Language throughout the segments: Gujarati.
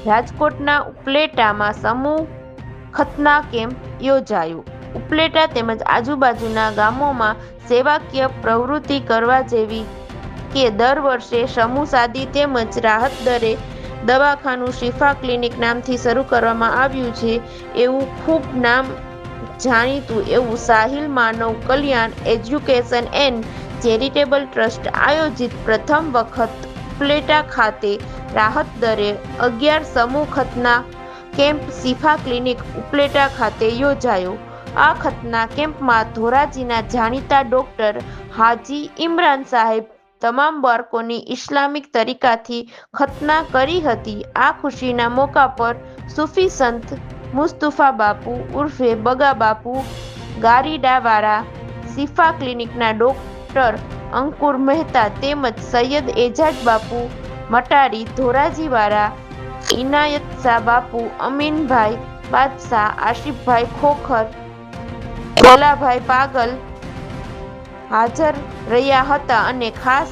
રાજકોટના ઉપલેટામાં સમૂહ ખતના કેમ્પ યોજાયો. ઉપલેટા તેમજ આજુબાજુના ગામોમાં સેવાકીય પ્રવૃત્તિ કરવા જેવી કે દર વર્ષે સમૂહ સાદી તેમજ રાહત દરે દવાખાનું શિફા ક્લિનિક નામથી શરૂ કરવામાં આવ્યું છે. એવું ખૂબ નામ જાણીતું એવું સાહિલ માનવ કલ્યાણ એજ્યુકેશન એન્ડ ચેરિટેબલ ટ્રસ્ટ આયોજિત પ્રથમ વખત ઉપલેટા ખાતે રાહત દરે 11 સમૂહ ખતના કેમ્પ શિફા ક્લિનિક ઉપલેટા ખાતે યોજાયો. આ ખતના કેમ્પમાં ધોરાજીના જાણીતા ડોક્ટર હાજી ઇમરાન સાહેબ તમામ બાળકોની ઇસ્લામિક તરીકાથી ખતના કરી હતી. આ ખુશીના મોકા પર સૂફી સંત મુસ્તફા બાપુ ઉર્ફે બગા બાપુ ગારીડાવાળા, શિફા ક્લિનિકના ડોક્ટર અંકુર મહેતા તેમજ સૈયદ એજાજ બાપુ મટારી ધોરાજીવાળા, ઇનાયતશાહ બાપુ, અમીનભાઈ બાદશાહ, આશિફભાઈ ખોખર, ગોલાભાઈ પાગલ હાજર રહ્યા હતા અને ખાસ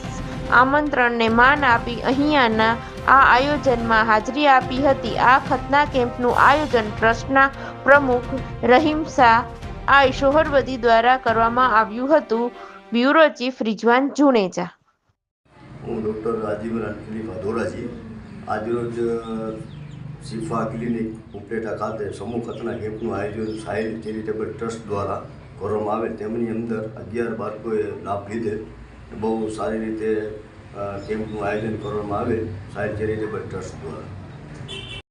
આમંત્રણને માન આપી અહીંયાના આ આયોજનમાં હાજરી આપી હતી. આ ખતના કેમ્પનું આયોજન ટ્રસ્ટના પ્રમુખ રહીમશાહ આઈ સોહરવદી દ્વારા કરવામાં આવ્યું હતું. Bureau chief Rizwan Juneja. હું ડૉક્ટર રાજીવરાન ખલીફા ધોરાજી આજરોજ શિફા ક્લિનિક ઉપલેટા ખાતે સમૂહ ખતના કેમ્પનું આયોજન સાહિલ ચેરિટેબલ ટ્રસ્ટ દ્વારા કરવામાં આવેલ. તેમની અંદર 11 બાળકોએ લાભ લીધેલ. બહુ સારી રીતે કેમ્પનું આયોજન કરવામાં આવેલ સાહિલ ચેરિટેબલ ટ્રસ્ટ દ્વારા.